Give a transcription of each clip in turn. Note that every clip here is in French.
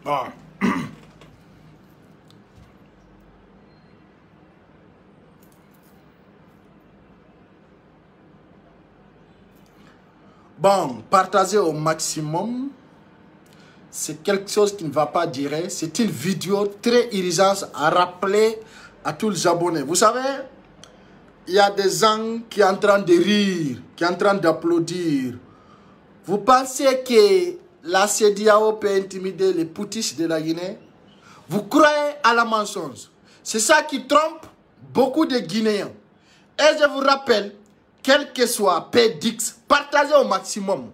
Bon. Bon, partagez au maximum. C'est quelque chose qui ne va pas durer. C'est une vidéo très urgente à rappeler à tous les abonnés. Vous savez, il y a des gens qui sont en train de rire, qui sont en train d'applaudir. Vous pensez que la CEDEAO peut intimider les putschistes de la Guinée? Vous croyez à la mensonge. C'est ça qui trompe beaucoup de Guinéens. Et je vous rappelle, quel que soit PDX, partagez au maximum.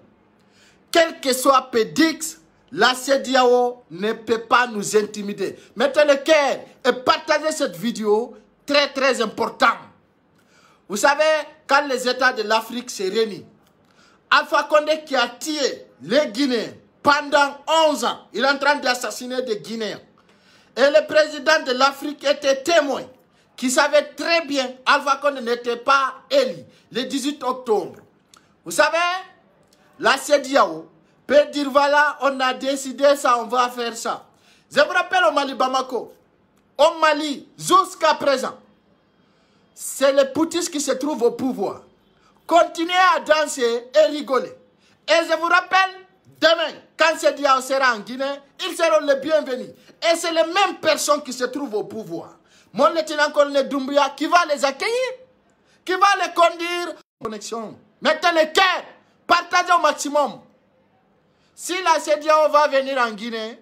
Quel que soit PDX, la CEDEAO ne peut pas nous intimider. Mettez le cœur et partagez cette vidéo, très important. Vous savez, quand les États de l'Afrique se réunissent, Alpha Condé qui a tué les Guinéens pendant 11 ans, il est en train d'assassiner des Guinéens. Et le président de l'Afrique était témoin, qui savait très bien Alpha Condé n'était pas élu le 18 octobre. Vous savez, la CEDEAO peut dire voilà, on a décidé ça, on va faire ça. Je vous rappelle au Mali Bamako, au Mali, jusqu'à présent, c'est les putschistes qui se trouvent au pouvoir. Continuez à danser et rigoler. Et je vous rappelle, demain, quand CEDEAO sera en Guinée, ils seront les bienvenus. Et c'est les mêmes personnes qui se trouvent au pouvoir. Mon lieutenant-colonel Doumbouya qui va les accueillir, qui va les conduire. Connexion. Mettez le cœur, partagez au maximum. Si la CEDEAO va venir en Guinée,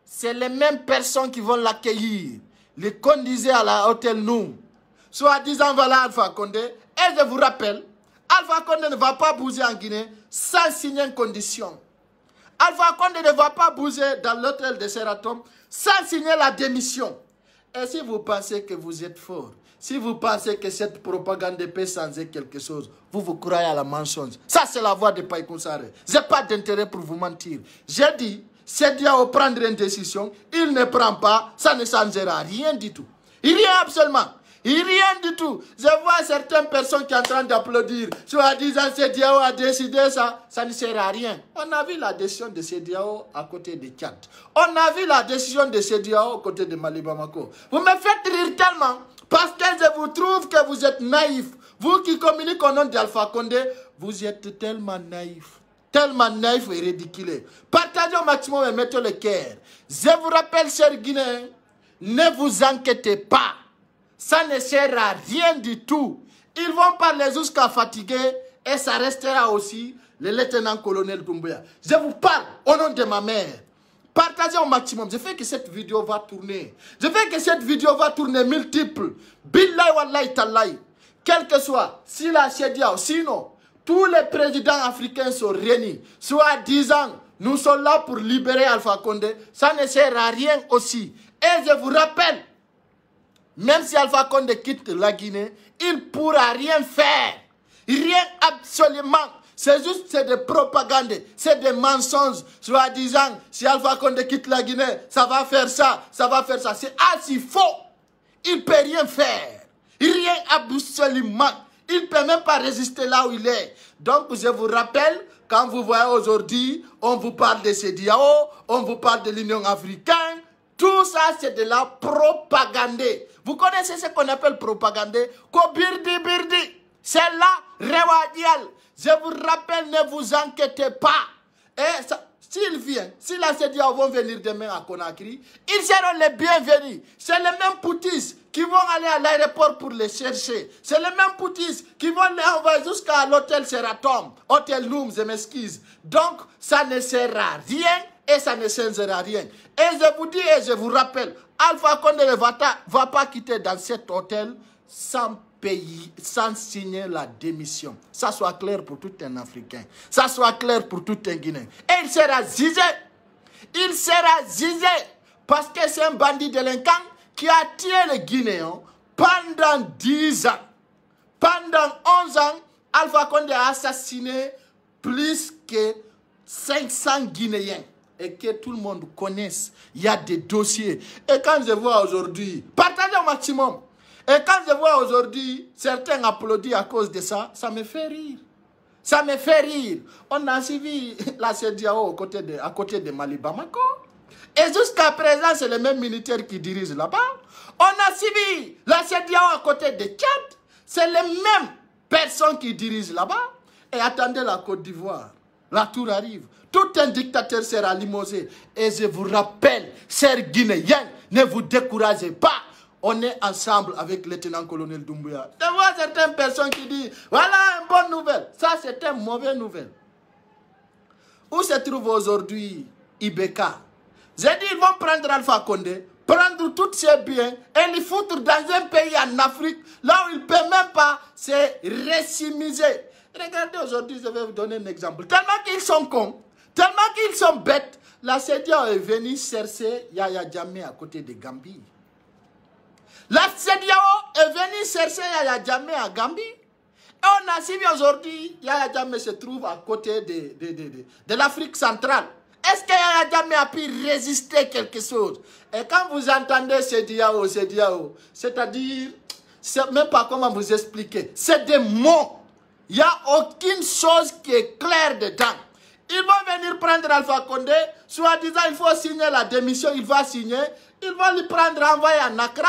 c'est les mêmes personnes qui vont l'accueillir. Les conduire à l'hôtel Noum. Soit disant voilà Alpha Condé. Et je vous rappelle, Alpha Condé ne va pas bouger en Guinée sans signer une condition. Alpha Condé ne va pas bouger dans l'hôtel de Seratom sans signer la démission. Et si vous pensez que vous êtes fort, si vous pensez que cette propagande peut changer quelque chose, vous croyez à la mensonge. Ça, c'est la voix de Païkoun Sarré. Je n'ai pas d'intérêt pour vous mentir. J'ai dit, CEDEAO prendre une décision, il ne prend pas, ça ne changera rien du tout. Rien absolument. Rien du tout. Je vois certaines personnes qui sont en train d'applaudir. Soit disant CEDEAO a décidé ça, ça ne sert à rien. On a vu la décision de CEDEAO à côté de Tchad. On a vu la décision de CEDEAO à côté de Mali Bamako. Vous me faites rire tellement parce que je vous trouve que vous êtes naïfs. Vous qui communiquez au nom d'Alpha Condé, vous êtes tellement naïfs. Tellement naïfs et ridiculés. Partagez au maximum et mettez le cœur. Je vous rappelle, chers Guinéens, ne vous inquiétez pas. Ça ne sert à rien du tout. Ils vont parler jusqu'à fatiguer et ça restera aussi le lieutenant-colonel Doumbouya. Je vous parle au nom de ma mère. Partagez au maximum. Je fais que cette vidéo va tourner. Je fais que cette vidéo va tourner multiple. Billahi wallahi tallahi. Quel que soit, si la CEDEAO, sinon, tous les présidents africains sont réunis. Soit disant, nous sommes là pour libérer Alpha Condé. Ça ne sert à rien aussi. Et je vous rappelle, même si Alpha Condé quitte la Guinée, il ne pourra rien faire. Rien absolument. C'est juste des propagandes, c'est des mensonges. Soit disant, si Alpha Condé quitte la Guinée, ça va faire ça, ça va faire ça. C'est assez faux. Il ne peut rien faire. Rien absolument. Il ne peut même pas résister là où il est. Donc, je vous rappelle, quand vous voyez aujourd'hui, on vous parle de CEDEAO, on vous parle de l'Union africaine. Tout ça, c'est de la propagande. Vous connaissez ce qu'on appelle propagande? Kobirdi birdi. C'est là, Rewadial. Je vous rappelle, ne vous inquiétez pas. Et s'il vient, si la CEDEAO vont venir demain à Conakry, ils seront les bienvenus. C'est les mêmes poutistes qui vont aller à l'aéroport pour les chercher. C'est les mêmes poutistes qui vont les envoyer jusqu'à l'hôtel Seratom, hôtel Noum, je m'excuse. Donc, ça ne sert à rien. Et ça ne changera rien. Et je vous dis et je vous rappelle, Alpha Condé ne va pas quitter dans cet hôtel sans payer, sans signer la démission. Ça soit clair pour tout un Africain. Ça soit clair pour tout un Guinéen. Et il sera zizé. Il sera zizé. Parce que c'est un bandit délinquant qui a tué les Guinéens pendant 10 ans. Pendant 11 ans, Alpha Condé a assassiné plus que 500 Guinéens. Et que tout le monde connaisse, il y a des dossiers. Et quand je vois aujourd'hui, partagez au maximum. Et quand je vois aujourd'hui, certains applaudissent à cause de ça, ça me fait rire. Ça me fait rire. On a suivi la CEDEAO à côté de Mali Bamako. Et jusqu'à présent, c'est les mêmes militaires qui dirigent là-bas. On a suivi la CEDEAO à côté de Tchad. C'est les mêmes personnes qui dirigent là-bas. Et attendez la Côte d'Ivoire. La tour arrive. Tout un dictateur sera limogé. Et je vous rappelle, chers Guinéens, ne vous découragez pas. On est ensemble avec le lieutenant-colonel Doumbouya. Je vois certaines personnes qui disent, voilà une bonne nouvelle. Ça, c'est une mauvaise nouvelle. Où se trouve aujourd'hui IBK? J'ai dit, ils vont prendre Alpha Condé, prendre tous ses biens et les foutre dans un pays en Afrique, là où il ne peut même pas se récimiser. Regardez aujourd'hui, je vais vous donner un exemple. Tellement qu'ils sont cons, tellement qu'ils sont bêtes, la CEDEAO est venue chercher Yaya Jammeh à côté de Gambie. La CEDEAO est venue chercher Yaya Jammeh à Gambie. Et on a suivi aujourd'hui, Yaya Jammeh se trouve à côté de l'Afrique centrale. Est-ce que Yaya Jammeh a pu résister quelque chose? Et quand vous entendez CEDEAO, c'est-à-dire, c'est même pas comment vous expliquer. C'est des mots. Il n'y a aucune chose qui est claire dedans. Ils vont venir prendre Alpha Condé, soi-disant il faut signer la démission, il va signer. Ils vont lui prendre envoyer en Accra,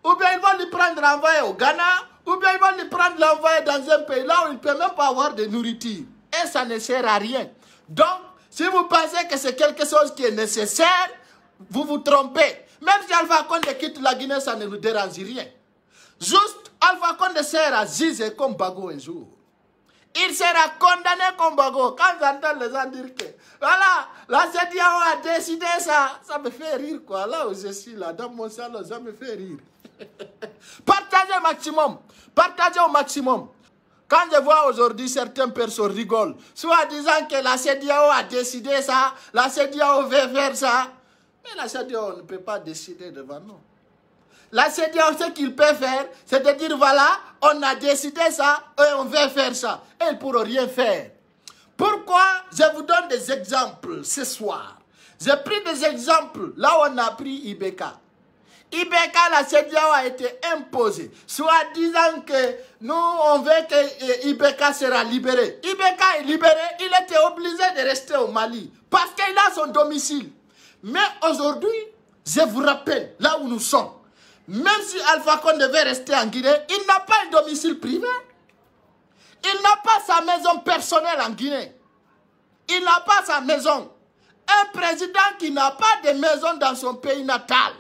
ou bien ils vont lui prendre envoyer au Ghana, ou bien ils vont lui prendre l'envoyer dans un pays là où il ne peut même pas avoir de nourriture. Et ça ne sert à rien. Donc, si vous pensez que c'est quelque chose qui est nécessaire, vous vous trompez. Même si Alpha Condé quitte la Guinée, ça ne nous dérange rien. Juste, Alpha Condé sera jugé comme Bago un jour. Il sera condamné comme Bago. Quand j'entends les gens dire que, voilà, la CEDEAO a décidé ça, ça me fait rire, quoi. Là où je suis, là, dans mon salon, ça me fait rire. Partagez au maximum. Partagez au maximum. Quand je vois aujourd'hui certaines personnes rigolent, soit disant que la CEDEAO a décidé ça, la CEDEAO veut faire ça. Mais la CEDEAO ne peut pas décider devant nous. La CEDEAO, ce qu'il peut faire, c'est de dire, voilà, on a décidé ça et on veut faire ça. Et ils ne pourront rien faire. Pourquoi je vous donne des exemples ce soir? J'ai pris des exemples là où on a pris IBK. IBK, la CEDEAO a été imposée, soit disant que nous, on veut que IBK sera libéré. IBK est libéré, il était obligé de rester au Mali parce qu'il a son domicile. Mais aujourd'hui, je vous rappelle, là où nous sommes, même si Alpha Condé devait rester en Guinée, il n'a pas un domicile privé. Il n'a pas sa maison personnelle en Guinée. Il n'a pas sa maison. Un président qui n'a pas de maison dans son pays natal.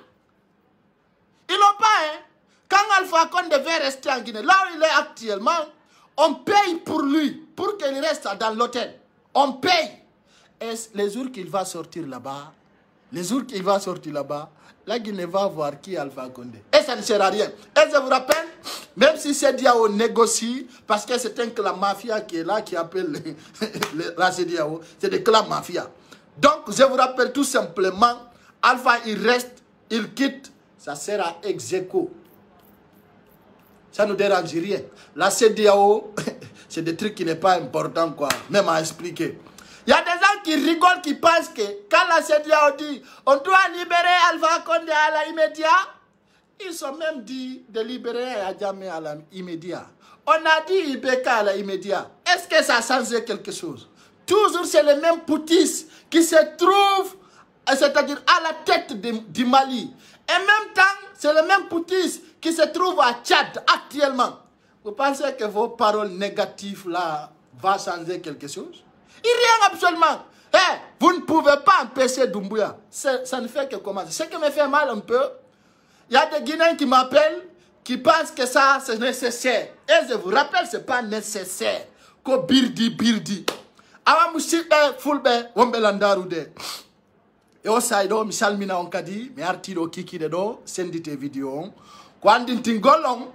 Ils n'ont pas, hein. Quand Alpha Condé devait rester en Guinée, là où il est actuellement, on paye pour lui, pour qu'il reste dans l'hôtel. On paye. Et les jours qu'il va sortir là-bas, la Guinée va voir qui est Alpha Condé. Et ça ne sert à rien. Et je vous rappelle, même si CEDEAO négocie, parce que c'est un clan mafia qui est là, qui appelle la CEDEAO, c'est des clans mafia. Donc, je vous rappelle tout simplement, Alpha, il reste, il quitte, ça sert à ex-aequo. Ça ne nous dérange rien. La CEDEAO, c'est des trucs qui n'est pas important, quoi, même à expliquer. Il y a des gens qui rigolent, qui pensent que quand la CEDEAO dit on doit libérer Alpha Condé à l'immédiat, ils sont même dit de libérer Yaya Jammeh à l'immédiat. On a dit IBK à l'immédiat. Est-ce que ça a changé quelque chose? Toujours c'est les mêmes poutis qui se trouvent, c'est-à-dire à la tête du Mali. Et en même temps, c'est les mêmes poutis qui se trouvent à Tchad actuellement. Vous pensez que vos paroles négatives là vont changer quelque chose? Rien absolument. Hey, vous ne pouvez pas empêcher Doumbouya. Ça ne fait que commencer. Ce qui me fait mal un peu, il y a des Guinéens qui m'appellent, qui pensent que ça c'est nécessaire. Et je vous rappelle, ce n'est pas nécessaire. Ko birdi. Awa musibe fulbe wombelandarude. E o saydo mi salmina on kadi mi artido kikide do sendite video on. Ko andintin gollon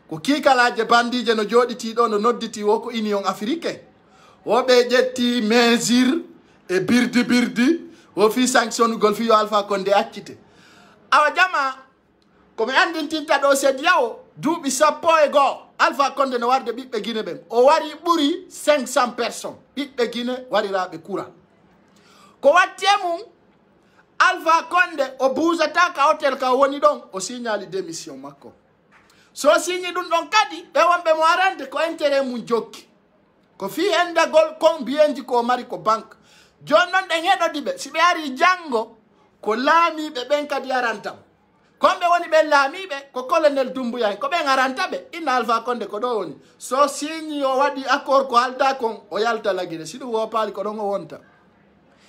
ko kikalaje bandije no joditi do no nodditi wo ko Union Africaine. Wobe jetti mesure e birdi wo fi sanction gol fi yo Alpha Condé accite awa jama ko me andintinta do CEDEAO duubi sappo e go Alpha Condé no warde bibbe Guinée ben o wari buri 500 personnes bibbe Guinée warirabe courant ko wattemu Alpha Condé o buusata ka hotel ka woni don o signali démission makko so signi dun don kadi be wonbe mo arande ko intérêt mun jokki ko fi enda gol combien di ko mari ko banque jonnon de hedo dibe si be ari jango ko laami ɓe ɓen kadi arantam komɓe woni ɓe laamiɓe ko colonel Doumbouya ko ɓen arantaɓe inna Alpha Condé ko ɗo woni so signe o waɗi accord ko halda kon o yalta la Guinée si ɗum wopaali ko ɗon o wonta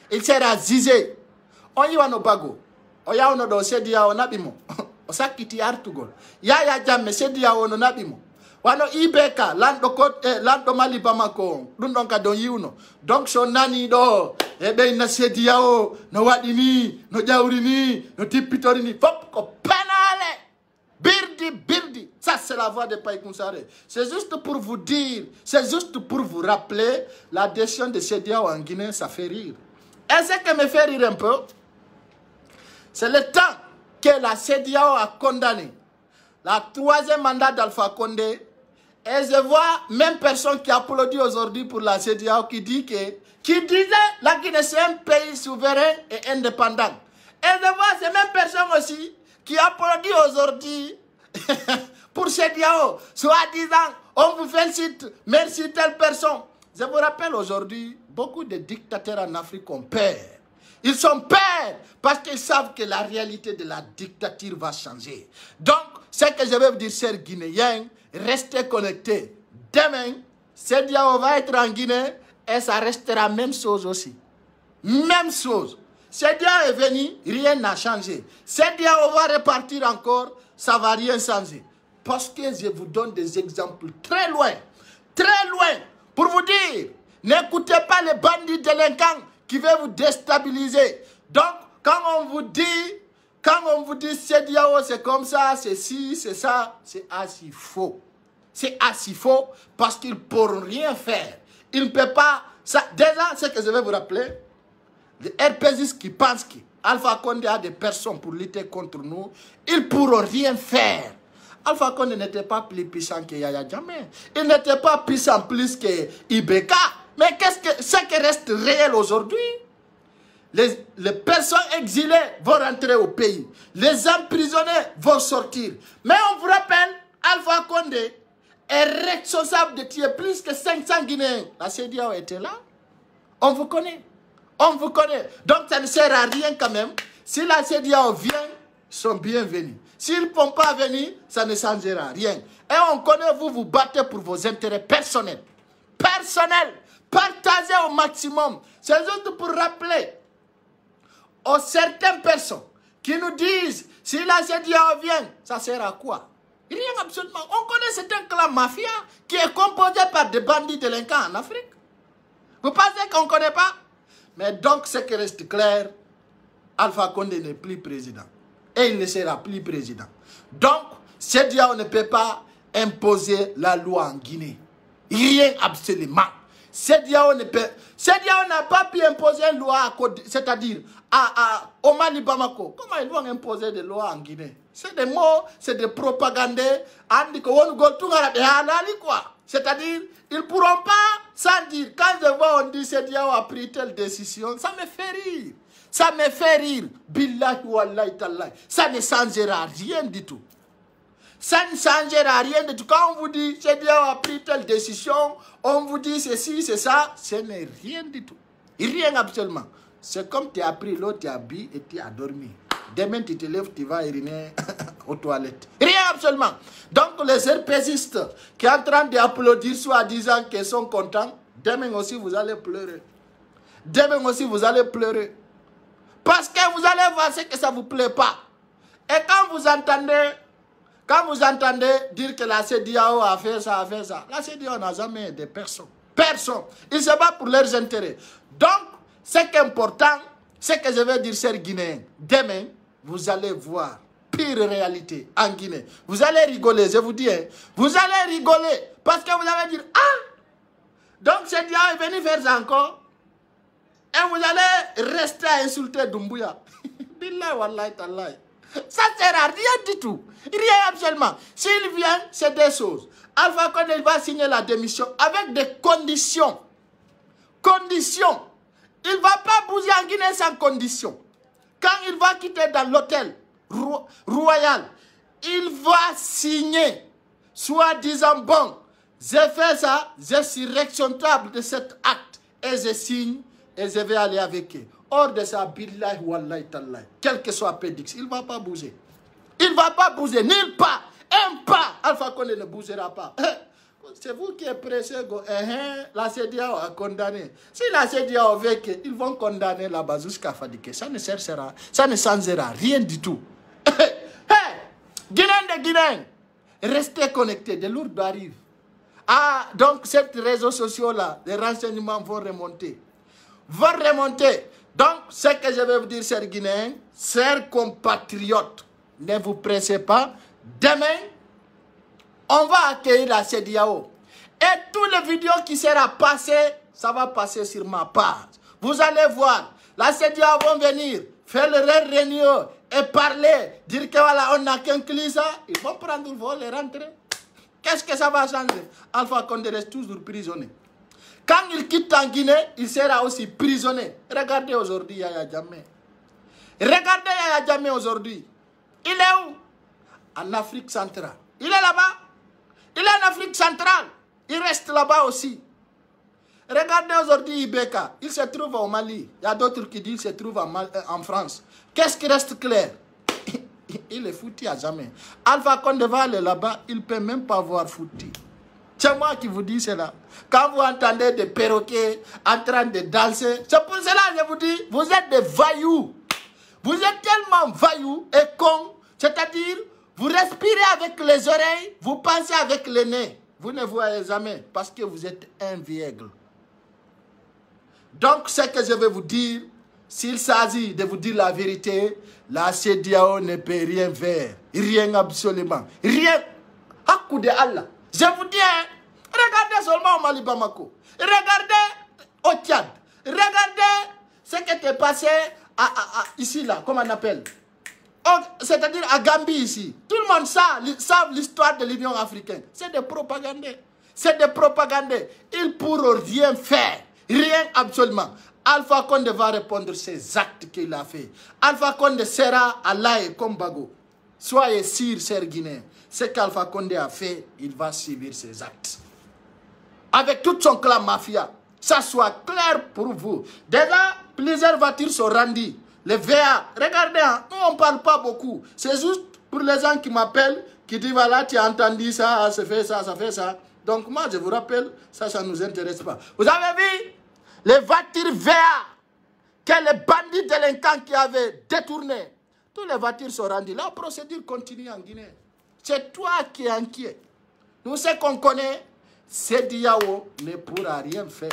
il sera jugé on yiwano bago o yawno ɗo CEDEAO naɓi mo o sakkiti artugol Yaya Jammeh CEDEAO no naɓi mo wano IBK lanɗo Mali Bamako on ɗum ɗon kadi on yiwno donc so nani ɗo e ɓeyna CEDEAO no waɗi ni no ƴawri ni no tippitori ni fop ko penale birdi ça c'est la voix de Païkoun Sarré c'est juste pour vous dire c'est juste pour vous rappeler la décision de CEDEAO en Guinée ça fait rire et ce qui me fait rire un peu c'est le temps que la CEDEAO a condamné la 3e mandat d'Alpha Condé. Et je vois même personne qui applaudit aujourd'hui pour la CEDEAO qui disait la Guinée c'est un pays souverain et indépendant. Et je vois ces mêmes personnes aussi qui applaudit aujourd'hui pour CEDEAO, soi-disant on vous félicite, merci telle personne. Je vous rappelle aujourd'hui, beaucoup de dictateurs en Afrique ont peur. Ils sont peur parce qu'ils savent que la réalité de la dictature va changer. Donc, ce que je veux vous dire, chers Guinéens, restez connectés. Demain, CEDEAO va être en Guinée et ça restera même chose aussi. Même chose. CEDEAO est venu, rien n'a changé. CEDEAO va repartir encore, ça ne va rien changer. Parce que je vous donne des exemples très loin, pour vous dire, n'écoutez pas les bandits délinquants qui veulent vous déstabiliser. Donc, quand on vous dit CEDEAO, c'est comme ça, c'est ci, c'est ça, c'est assez faux. C'est assez faux parce qu'ils ne pourront rien faire. Ils ne peuvent pas... Ça, déjà, ce que je vais vous rappeler, les RPGistes qui pensent qu'Alpha Condé a des personnes pour lutter contre nous, ils ne pourront rien faire. Alpha Condé n'était pas plus puissant que Yaya Jammeh. Il n'était pas puissant plus que IBK. Mais ce qui reste réel aujourd'hui? Les personnes exilées vont rentrer au pays. Les emprisonnés vont sortir. Mais on vous rappelle, Alpha Condé est responsable de tuer plus que 500 Guinéens. La CEDEAO était là. On vous connaît. On vous connaît. Donc ça ne sert à rien quand même. Si la CEDEAO vient, ils sont bienvenus. S'ils ne vont pas venir, ça ne changera rien. Et on connaît, vous vous battez pour vos intérêts personnels. Partagez au maximum. C'est juste pour rappeler aux certaines personnes qui nous disent si la CEDEAO vient, ça sert à quoi? Rien absolument. On connaît c'est un clan mafia qui est composé par des bandits délinquants en Afrique. Vous pensez qu'on ne connaît pas? Mais donc, ce qui reste clair, Alpha Condé n'est plus président. Et il ne sera plus président. Donc, CEDEAO ne peut pas imposer la loi en Guinée. Rien absolument. CEDEAO n'a pas pu imposer une loi, c'est-à-dire au Mali Bamako. Comment ils vont imposer des lois en Guinée? C'est des mots, c'est des propagandes. C'est-à-dire, ils ne pourront pas sans dire. Quand je vois on dit CEDEAO a pris telle décision, ça me fait rire. Ça me fait rire. Billahi wallahi tallahi. Ça ne changera rien du tout. Ça ne changera rien du tout. Quand on vous dit CEDEAO a pris telle décision, on vous dit ceci, c'est ça, ce n'est rien du tout. Rien absolument. C'est comme tu as pris l'eau, tu as bu et tu as dormi. Demain tu te lèves, tu vas uriner aux toilettes. Rien absolument. Donc les RPGistes qui sont en train d'applaudir soit disant qu'ils sont contents, demain aussi vous allez pleurer. Demain aussi vous allez pleurer. Parce que vous allez voir ce que ça ne vous plaît pas. Et quand vous entendez dire que la CEDEAO a fait ça, la CEDEAO n'a jamais aidé personne. Personne. Ils se battent pour leurs intérêts. Donc, ce qui est important, c'est que je vais dire, chers Guinéens, demain, vous allez voir pire réalité en Guinée. Vous allez rigoler, je vous dis. Hein, vous allez rigoler parce que vous allez dire, ah, donc CEDEAO est venu faire ça encore. Et vous allez rester à insulter Doumbouya. Billah wallahi tallahi. Ça ne sert à rien du tout. Rien absolument. S'il vient, c'est des choses. Alpha Condé va signer la démission avec des conditions. Conditions. Il ne va pas bouger en Guinée sans condition. Quand il va quitter dans l'hôtel royal, il va signer, soit disant, bon, j'ai fait ça, je suis responsable de cet acte et je signe et je vais aller avec eux. Hors de ça, billahi wallahi tallahi, quel que soit Pédix, il ne va pas bouger. Il ne va pas bouger, nulle part. Un pas, Alpha Condé ne bougera pas. C'est vous qui êtes pressé. La CEDEAO a condamné. Si la CEDEAO veut qu'ils vont condamner là-bas jusqu'à Fadike, ça ne servira, ça ne changera rien du tout. Guinéens de Guinée, restez connectés, de lourds arrivent. Ah, donc ces réseaux sociaux-là, les renseignements vont remonter. Donc, ce que je vais vous dire, chers Guinéens, chers compatriotes, ne vous pressez pas. Demain, on va accueillir la CEDEAO. Et toutes les vidéos qui seront passées, ça va passer sur ma page. Vous allez voir, la CEDEAO vont venir faire leur réunion et parler, dire que voilà, on n'a qu'un client. Ils vont prendre le vol et rentrer. Qu'est-ce que ça va changer? Alpha Condé reste toujours prisonnier. Quand il quitte en Guinée, il sera aussi prisonnier. Regardez aujourd'hui Yaya Jammeh. Regardez Yaya Jammeh aujourd'hui. Il est où? En Afrique centrale. Il est là-bas. Il est en Afrique centrale. Il reste là-bas aussi. Regardez aujourd'hui Ibeka. Il se trouve au Mali. Il y a d'autres qui disent qu'il se trouve en France. Qu'est-ce qui reste clair? Il est foutu à jamais. Alpha Condé va aller là-bas. Il ne peut même pas voir foutu. C'est moi qui vous dis cela. Quand vous entendez des perroquets en train de danser, c'est pour cela que je vous dis, vous êtes des voyous. Vous êtes tellement voyous et cons. C'est-à-dire, vous respirez avec les oreilles, vous pensez avec le nez. Vous ne voyez jamais parce que vous êtes inviegle. Donc, ce que je vais vous dire, s'il s'agit de vous dire la vérité, la CEDEAO ne peut rien faire. Rien absolument. Rien. À coup de Allah. Je vous dis, hein, regardez seulement au Mali Bamako. Regardez au Tchad. Regardez ce qui était passé ici, là, comment on appelle. C'est-à-dire à Gambie ici. Tout le monde savent l'histoire de l'Union africaine. C'est des propagandés. C'est des propagandés. Ils ne pourront rien faire. Rien absolument. Alpha Condé va répondre ces actes qu'il a fait. Alpha Condé sera à l'Aïe comme Bago. Soyez sûrs, chers Guinéens. Ce qu'Alpha Condé a fait, il va subir ses actes. Avec tout son clan mafia. Ça soit clair pour vous. Déjà, plusieurs voitures sont rendues. Les VA, regardez, hein, nous on ne parle pas beaucoup. C'est juste pour les gens qui m'appellent, qui disent voilà, tu as entendu ça, ça fait ça, ça fait ça. Donc moi, je vous rappelle, ça ne nous intéresse pas. Vous avez vu les voitures VA que les bandits délinquants qui avaient détournées. Toutes les voitures sont rendues. La procédure continue en Guinée. C'est toi qui es inquiet. Nous, ce qu'on connaît, CEDEAO ne pourra rien faire.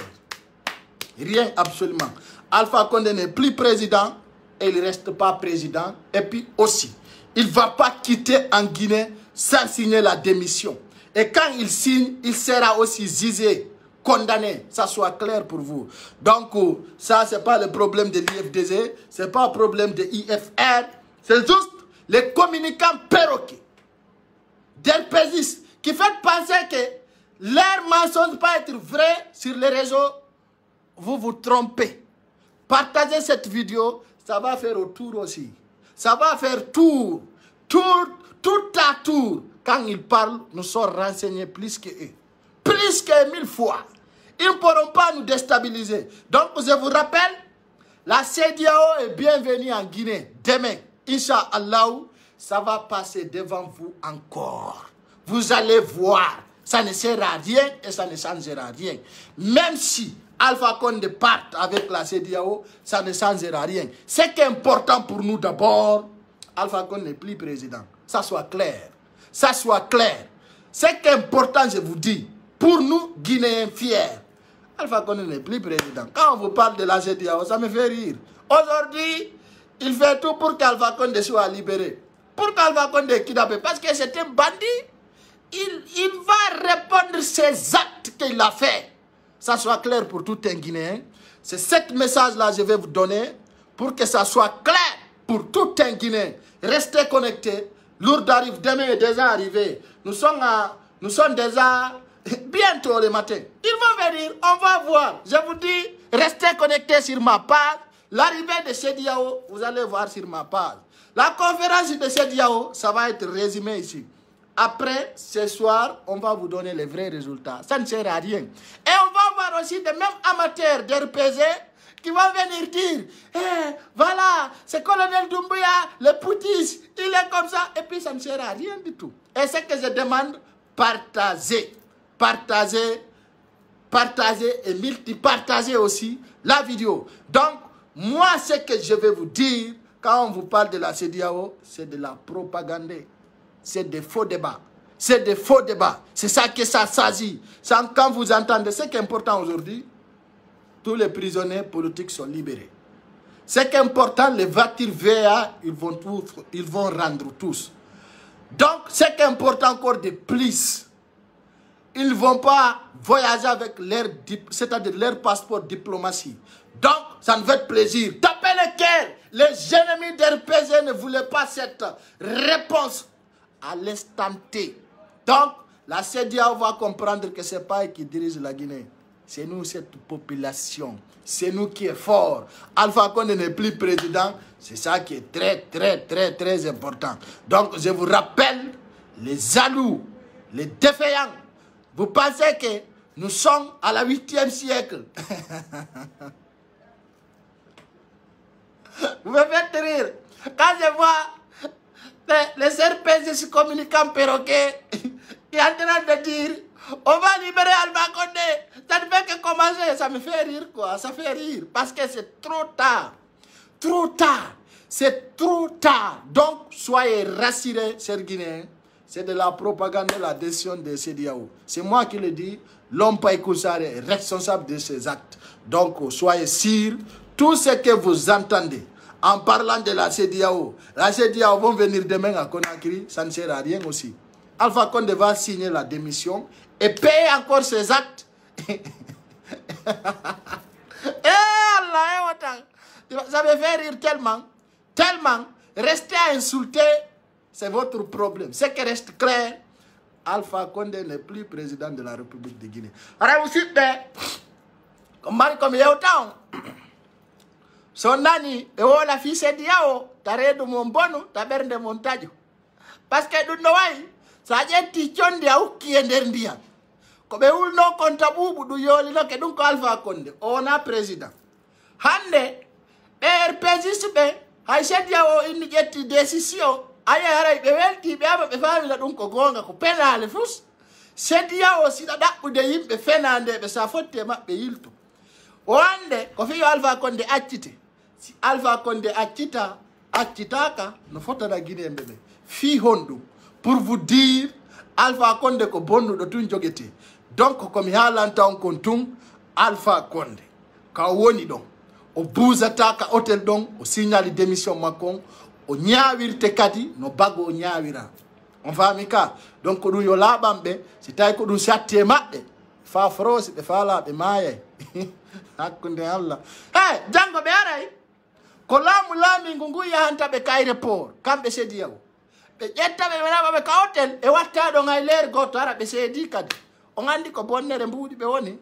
Rien absolument. Alpha Condé n'est plus président et il ne reste pas président. Et puis aussi, il ne va pas quitter en Guinée sans signer la démission. Et quand il signe, il sera aussi jugé, condamné. Ça soit clair pour vous. Donc, ça, ce n'est pas le problème de l'IFDG, ce n'est pas le problème de l'IFR. C'est juste les communicants perroquets, d'RPGistes, qui font penser que leurs mensonges ne pas être vrais sur les réseaux. Vous vous trompez. Partagez cette vidéo, ça va faire au tour aussi. Ça va faire tout à tour. Quand ils parlent, nous sommes renseignés plus qu'eux. Plus que 1000 fois. Ils ne pourront pas nous déstabiliser. Donc, je vous rappelle, la CEDEAO est bienvenue en Guinée. Demain, Inch'Allah, ça va passer devant vous encore. Vous allez voir. Ça ne sert à rien et ça ne changera rien. Même si Alpha Condé part avec la CEDEAO, ça ne changera rien. Ce qui est important pour nous d'abord, Alpha Condé n'est plus président. Ça soit clair. Ça soit clair. Ce qui est important, je vous dis, pour nous, Guinéens fiers, Alpha Condé n'est plus président. Quand on vous parle de la CEDEAO, ça me fait rire. Aujourd'hui, il fait tout pour qu'Alpha Condé soit libéré. Pour qu'Alpha Condé est kidnappé. Parce que c'est un bandit. Il va répondre ses actes qu'il a fait. Ça soit clair pour tout un Guinéen. C'est ce message-là que je vais vous donner pour que ça soit clair pour tout un Guinéen. Restez connectés. Lourdes arrive, demain est déjà arrivé. Nous sommes déjà bientôt le matin. Ils vont venir, on va voir. Je vous dis, restez connectés sur ma page. L'arrivée de CEDEAO, vous allez voir sur ma page. La conférence de CEDEAO, ça va être résumé ici. Après, ce soir, on va vous donner les vrais résultats. Ça ne sert à rien. Et on va voir aussi des mêmes amateurs d'RPG. qui vont venir dire, voilà, c'est colonel Doumbouya, le poutiste, il est comme ça. Et puis ça ne sert à rien du tout. Et ce que je demande, partagez. Partagez, partagez et multipartagez aussi la vidéo. Donc, moi, ce que je vais vous dire, quand on vous parle de la CEDEAO, c'est de la propagande. C'est des faux débats. C'est des faux débats. C'est ça que ça s'agit. Quand vous entendez, ce qui est important aujourd'hui, tous les prisonniers politiques sont libérés. Ce qui est important, les voitures VA, ils vont rendre tous. Donc, ce qui est important encore de plus, ils ne vont pas voyager avec c'est-à-dire leur passeport diplomatie. Donc, ça ne fait plaisir. Tapez le cœur. Les ennemis d'RPG ne voulaient pas cette réponse à l'instant T. Donc, la CEDEAO va comprendre que ce n'est pas eux qui dirigent la Guinée. C'est nous, cette population. C'est nous qui est fort. Alpha Condé n'est plus président. C'est ça qui est très important. Donc, je vous rappelle, les jaloux, les défaillants, vous pensez que nous sommes à la 8e siècle. Vous me faites rire. Quand je vois les RPG se communiquant perroquet, qui est en train de dire, on va libérer Alpha Condé. Ça ne fait que commencer. Ça me fait rire, quoi. Ça fait rire. Parce que c'est trop tard. Trop tard. C'est trop tard. Donc, soyez rassurés, chers Guinéens. C'est de la propagande, la décision de CEDEAO. C'est moi qui le dis. L'homme Païkoussare est responsable de ces actes. Donc, soyez sûrs. Tout ce que vous entendez en parlant de la CEDEAO va venir demain à Conakry. Ça ne sert à rien aussi. Alpha Condé va signer la démission et payer encore ses actes. Ça me fait rire tellement. Restez à insulter, c'est votre problème. Ce qui reste clair, Alpha Condé n'est plus président de la République de Guinée. Alors, vous savez, comme il y a autant, son nani, et on a fait CEDEAO, t'as rédu mon bono, t'as berne mon tadio. Parce que nous n'avons ça a été tichon de ou qui est derrière. Comme vous n'avez pas compté du yoli là que donc Alpha Condé, on a président. Hande, RPG be, hay CEDEAO une décision. Aïe aïe, be famille la donc gonga ko penal fus. CEDEAO si da ou de yimbe fenande be sa fotte mabbe yilto. Wande ko fi Alpha Condé accite. Si Alpha Condé accitaka no fotta da Guinée mbebe. Fi hondu. Pour vous dire, Alpha Condé ko bonnu do tun jogete. Donc, comme il y a longtemps qu'on tourne, Alpha Condé, quand on y donc, au bouzata, ka hôtel donc, au signal de démission makon, au nyawir tekadi, no bago nyawira. On va amika. Donc, quand on la bambe, c'est à dire qu'on s'attend mate. Fa frosi, fa la, de maye. Akunde Allah. Eh, Django bearai. Kolamu lami ngungu ya hanta be kai report. Kambe CEDEAO. Be jetta be wala be ka hotel e watta do ngai ler goto ara be sedi kadi. On andi ko bonnere mbudi be woni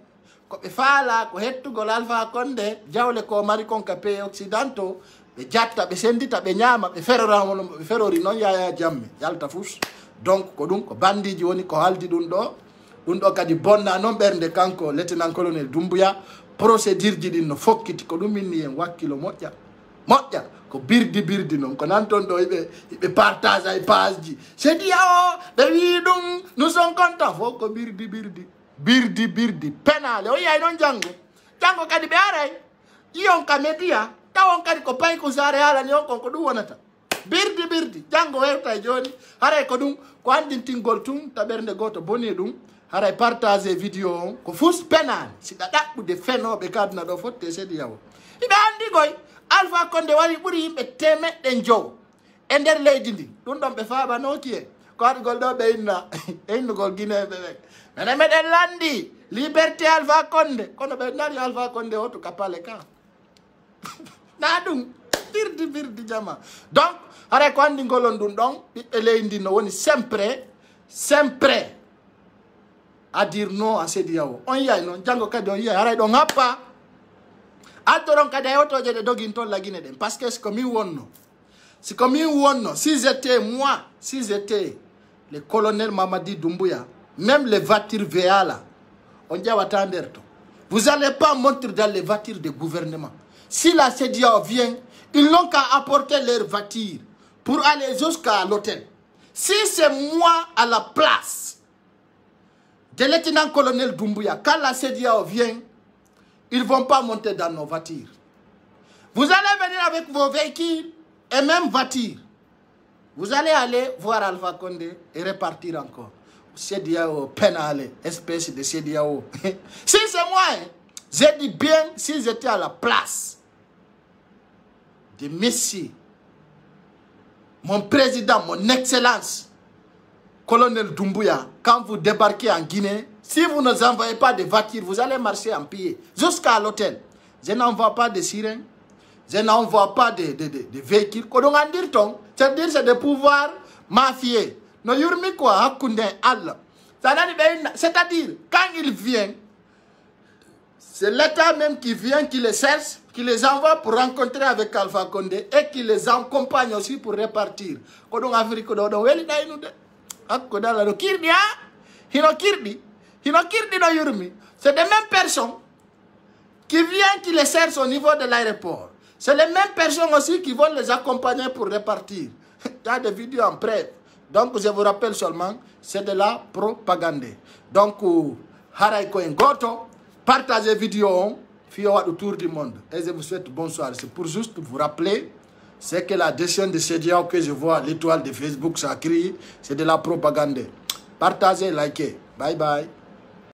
ko be faala ko hettugol Alpha Condé jawle ko mari kon ka pays occidentaux be jatta be sendita be nyama be ferori non yaya jamme yalta fus. Donc ko dum ko bandiji woni ko haldi dum do kadi bonna non bernde kanko lieutenant colonel Doumbouya procédure ji din no fokkiti ko dum minni en wakkilo moƴƴa ko birdi non ko nan ton do ibe partage ay page ji CEDEAO be wi dum nous sommes contents fo ko birdi penale o yay non jango kadi be aray ion ka media tawon kadi ko pay ko sare hala ni on ko dum wonata birdi jango wewta joni haray ko dum ko andintingol tum tabernde goto boni dum haray partager vidéo on ko fus penal si da dabbude fenobe kadna do fotte CEDEAO ibe andi goy Alpha Condé wari buri yimbe temedde jow e der leydi ndi dum don be faaba no kiye ko adi gol do be inna gol Guinée be mena meden landi liberté Alpha Condé kono be nari Alpha Condé oto kapale ka na dum birdi jama. Donc are ko andi golon dum don be leydi no woni sempre à dire non à CEDEAO on yay non jango kadi on yay are do ngappa adoron kadi otoje de doginton la Guinée den parce que c'est comme wonno si j'étais le colonel Mamadi Doumbouya, même les voitures VA là on dit à Watanderto, vous allez pas monter dans les voitures de gouvernement, si la CEDEAO vient, ils n'ont qu'à apporter leur voiture pour aller jusqu'à l'hôtel. Si c'est moi à la place de lieutenant-colonel Doumbouya, quand la CEDEAO vient, ils ne vont pas monter dans nos voitures. Vous allez venir avec vos véhicules et même voitures. Vous allez aller voir Alpha Condé et repartir encore. CEDEAO, pénal, espèce de CEDEAO. Si c'est moi, j'ai dit bien, si j'étais à la place de Messi, mon président, mon excellence, colonel Doumbouya, quand vous débarquez en Guinée, si vous ne envoyez pas de voitures, vous allez marcher en pied jusqu'à l'hôtel. Je n'envoie pas de sirènes, je n'envoie pas de véhicules. C'est-à-dire c'est des pouvoirs mafieux. C'est-à-dire, quand il vient, c'est l'État même qui vient, qui les cherche, qui les envoie pour rencontrer avec Alpha Condé et qui les accompagne aussi pour repartir. C'est des mêmes personnes qui viennent, qui les cherchent au niveau de l'aéroport. C'est les mêmes personnes aussi qui vont les accompagner pour repartir. Il y a des vidéos en prêt. Donc, je vous rappelle seulement, c'est de la propagande. Donc, partagez la vidéo autour du monde. Et je vous souhaite bonsoir. C'est pour juste vous rappeler, c'est que la décision de CEDEAO que je vois, l'étoile de Facebook, ça crie, c'est de la propagande. Partagez, likez. Bye bye.